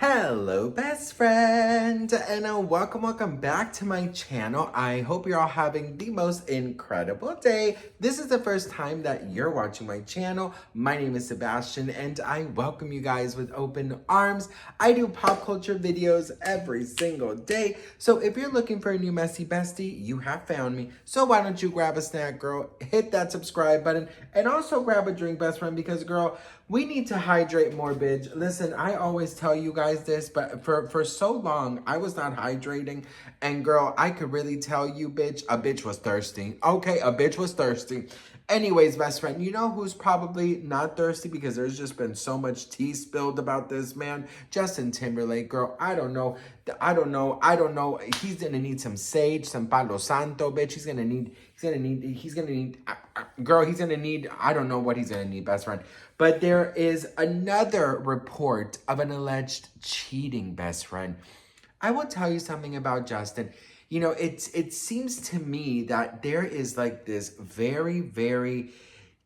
Hello, best friend, and welcome back to my channel. I hope you're all having the most incredible day. This is the first time that you're watching my channel. My name is Sebastian, and I welcome you guys with open arms. I do pop culture videos every single day, so if you're looking for a new messy bestie, you have found me. So why don't you grab a snack, girl, hit that subscribe button, and also grab a drink, best friend, because, girl, we need to hydrate more, bitch. Listen, I always tell you guys this, but for so long, I was not hydrating. And girl, I could really tell you, bitch, a bitch was thirsty. Okay, a bitch was thirsty. Anyways, best friend, you know who's probably not thirsty because there's just been so much tea spilled about this man? Justin Timberlake, girl. I don't know. He's gonna need some sage, some Palo Santo, bitch. He's gonna need, girl, he's gonna need, I don't know what he's gonna need, best friend. But there is another report of an alleged cheating, best friend. I will tell you something about Justin. You know, it seems to me that there is like this very, very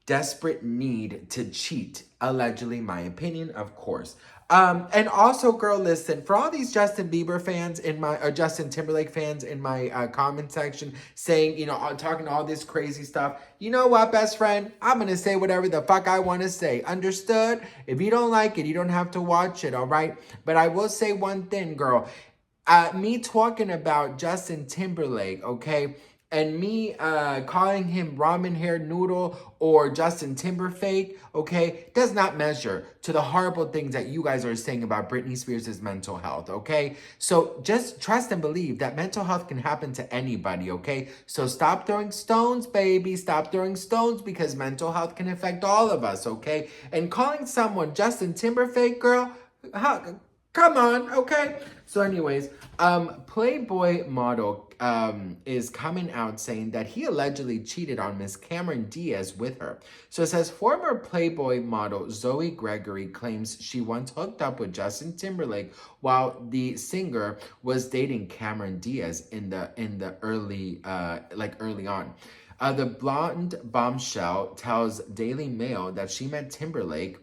desperate need to cheat. Allegedly, my opinion, of course. And also, girl, listen, for all these Justin Bieber fans in my, or Justin Timberlake fans in my comment section saying, you know, talking all this crazy stuff, you know what, best friend? I'm going to say whatever the fuck I want to say. Understood? If you don't like it, you don't have to watch it, all right? But I will say one thing, girl. Me talking about Justin Timberlake, okay, and me calling him ramen hair noodle or Justin Timberfake, okay, does not measure to the horrible things that you guys are saying about Britney Spears' mental health, okay? So just trust and believe that mental health can happen to anybody, okay? So stop throwing stones, baby. Stop throwing stones because mental health can affect all of us, okay? And calling someone Justin Timberfake, girl, how... Come on, okay? So anyways, Playboy model is coming out saying that he allegedly cheated on Miss Cameron Diaz with her. So it says former Playboy model Zoe Gregory claims she once hooked up with Justin Timberlake while the singer was dating Cameron Diaz in the early early on. The blonde bombshell tells Daily Mail that she met Timberlake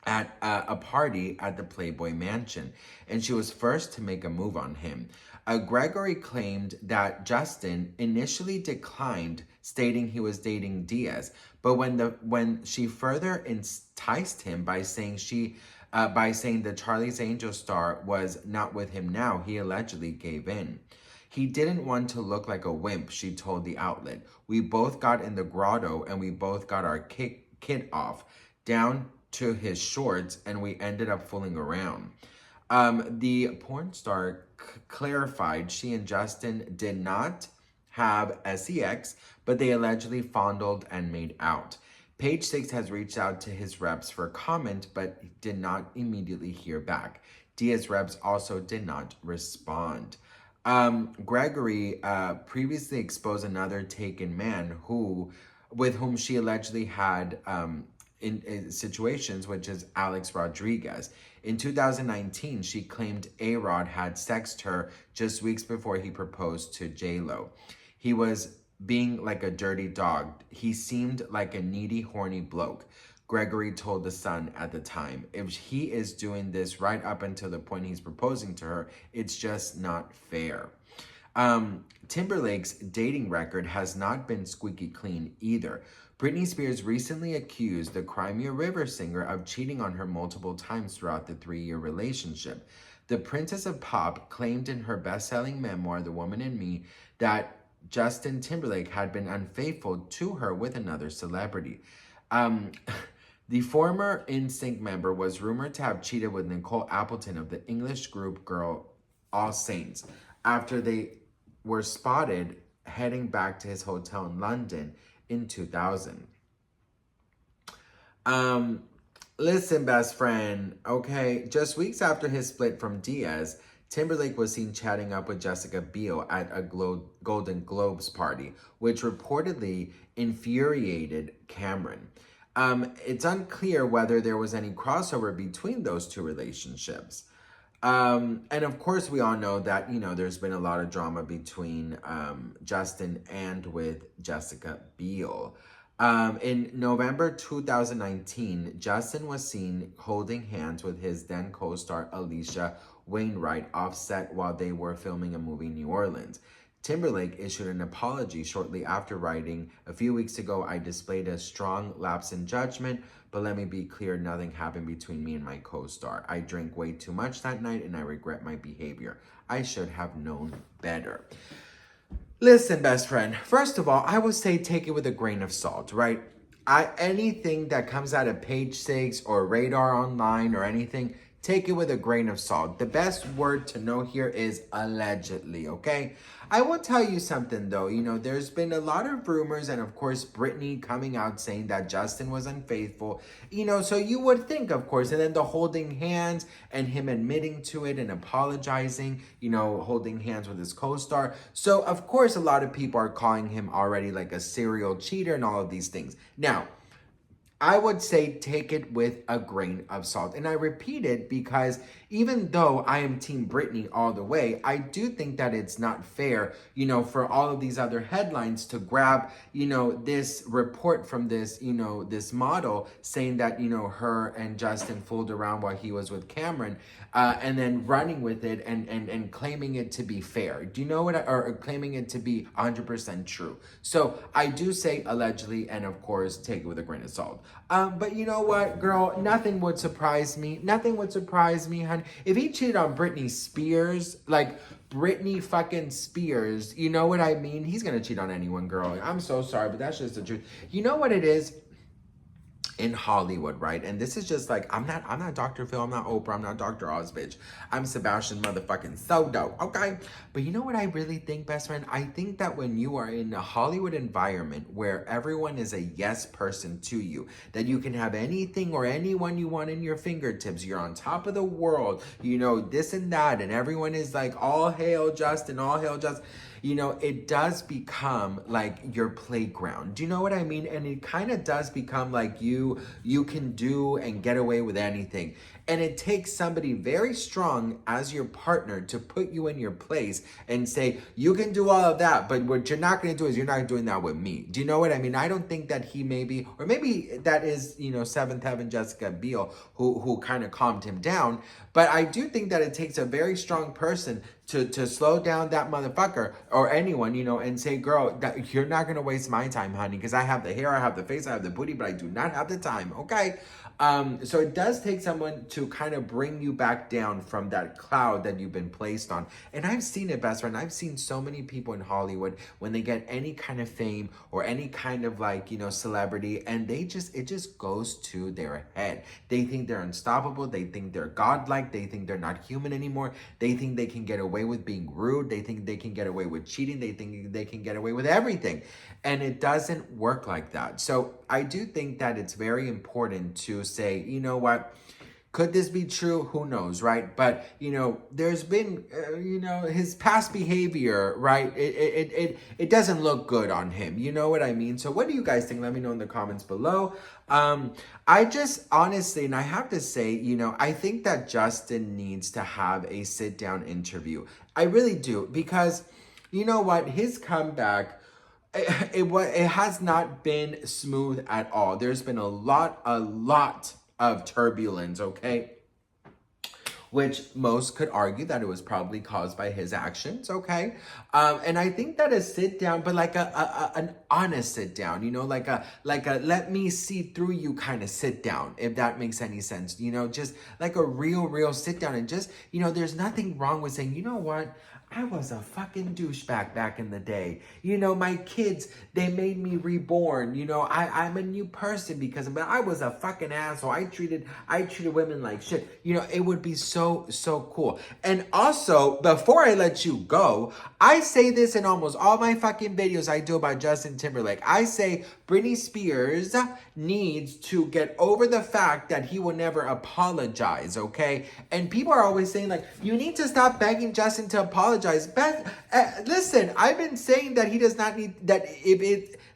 at a party at the Playboy Mansion, and she was first to make a move on him. Gregory claimed that Justin initially declined, stating he was dating Diaz, but when she further enticed him by saying the Charlie's Angel star was not with him now, he allegedly gave in. He didn't want to look like a wimp, she told the outlet. We both got in the grotto and we both got our kit off, down to his shorts, and we ended up fooling around. The porn star clarified she and Justin did not have sex, but they allegedly fondled and made out. Page Six has reached out to his reps for comment, but did not immediately hear back. Diaz reps also did not respond. Gregory previously exposed another taken man with whom she allegedly had in situations, which is Alex Rodriguez. In 2019, she claimed A-Rod had sexted her just weeks before he proposed to J-Lo. He was being like a dirty dog. He seemed like a needy, horny bloke, Gregory told The Sun at the time. If he is doing this right up until the point he's proposing to her, it's just not fair. Timberlake's dating record has not been squeaky clean either. Britney Spears recently accused the Crimea River singer of cheating on her multiple times throughout the 3-year relationship. The Princess of Pop claimed in her best-selling memoir, The Woman in Me, that Justin Timberlake had been unfaithful to her with another celebrity. The former NSYNC member was rumored to have cheated with Nicole Appleton of the English group girl All Saints after they were spotted heading back to his hotel in London in 2000. Listen, best friend, okay? Just weeks after his split from Diaz, Timberlake was seen chatting up with Jessica Biel at a Golden Globes party, which reportedly infuriated Cameron. It's unclear whether there was any crossover between those two relationships. And of course, we all know that, you know, there's been a lot of drama between Justin and with Jessica Biel. In November 2019, Justin was seen holding hands with his then co-star Alicia Wainwright offset while they were filming a movie in New Orleans. Timberlake issued an apology shortly after writing, "A few weeks ago, I displayed a strong lapse in judgment, but let me be clear, nothing happened between me and my co-star. I drank way too much that night and I regret my behavior. I should have known better." Listen, best friend, first of all, I would say take it with a grain of salt, right? Anything that comes out of Page Six or Radar Online or anything, take it with a grain of salt. The best word to know here is allegedly, okay? I will tell you something though, there's been a lot of rumors and of course Britney coming out saying that Justin was unfaithful, so you would think, of course, and then the holding hands and him admitting to it and apologizing, holding hands with his co-star. So of course a lot of people are calling him already like a serial cheater and all of these things. Now, I would say take it with a grain of salt. And I repeat it because even though I am Team Britney all the way, I do think that it's not fair, for all of these other headlines to grab, this report from this, this model saying that, her and Justin fooled around while he was with Cameron, and then running with it and claiming it to be fair. Do you know what, or claiming it to be 100% true. So I do say allegedly, and of course, take it with a grain of salt. But you know what, girl? Nothing would surprise me. Nothing would surprise me, honey. If he cheated on Britney Spears, like Britney fucking Spears, you know what I mean? He's gonna cheat on anyone, girl. I'm so sorry, but that's just the truth. You know what it is? In Hollywood, right? And this is just like, I'm not Dr. Phil, I'm not Oprah, I'm not Dr. Oz, bitch. I'm Sebastian motherfucking Soto, okay? But you know what I really think, best friend? I think that when you are in a Hollywood environment where everyone is a yes person to you, that you can have anything or anyone you want in your fingertips, you're on top of the world, this and that, and everyone is like, all hail Justin, all hail Justin. It does become like your playground. Do you know what I mean? And it kind of does become like you can do and get away with anything. And it takes somebody very strong as your partner to put you in your place and say, you can do all of that, but what you're not going to do is you're not doing that with me. Do you know what I mean? I don't think that he maybe, or maybe that is, Seventh Heaven Jessica Biel, who kind of calmed him down. But I do think that it takes a very strong person to slow down that motherfucker or anyone, and say, girl, that you're not going to waste my time, honey, because I have the hair, I have the face, I have the booty, but I do not have the time, okay? So it does take someone to kind of bring you back down from that cloud that you've been placed on. And I've seen it, best friend. I've seen so many people in Hollywood when they get any kind of fame or any kind of like, celebrity, and it just goes to their head. They think they're unstoppable. They think they're godlike. They think they're not human anymore. They think they can get away with being rude. They think they can get away with cheating. They think they can get away with everything. And it doesn't work like that. So I do think that it's very important to say, you know what, could this be true? Who knows, right? But, there's been, his past behavior, right? It doesn't look good on him. You know what I mean? So what do you guys think? Let me know in the comments below. I just honestly, and I have to say, I think that Justin needs to have a sit-down interview. I really do, because you know what? His comeback, it has not been smooth at all. There's been a lot of turbulence, okay? Which most could argue that it was probably caused by his actions, okay? And I think that a sit down, but like an honest sit down, like a let me see through you kind of sit down, if that makes any sense, just like a real sit down, and just, there's nothing wrong with saying, you know what? I was a fucking douchebag back in the day. My kids, they made me reborn. I'm a new person because of it. I was a fucking asshole. I treated women like shit. It would be so cool. And also, before I let you go, I say this in almost all my fucking videos I do about Justin Timberlake. I say Britney Spears needs to get over the fact that he will never apologize, okay? And people are always saying, like, you need to stop begging Justin to apologize. apologize. Listen, I've been saying that he does not need that.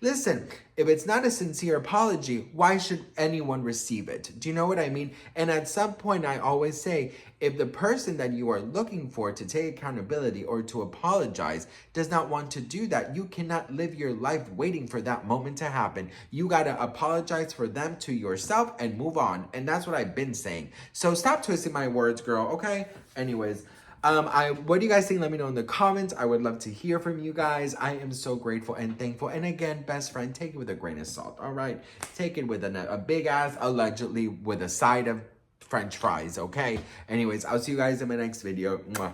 Listen, if it's not a sincere apology, why should anyone receive it? Do you know what I mean? And at some point, I always say, if the person that you are looking for to take accountability or to apologize does not want to do that, you cannot live your life waiting for that moment to happen. You got to apologize for them to yourself and move on. And that's what I've been saying. So stop twisting my words, girl, okay? Anyways, what do you guys think? Let me know in the comments. I would love to hear from you guys. I am so grateful and thankful. And again, best friend, take it with a grain of salt, all right? Take it with a big ass, allegedly, with a side of French fries, okay? Anyways, I'll see you guys in my next video. Mwah.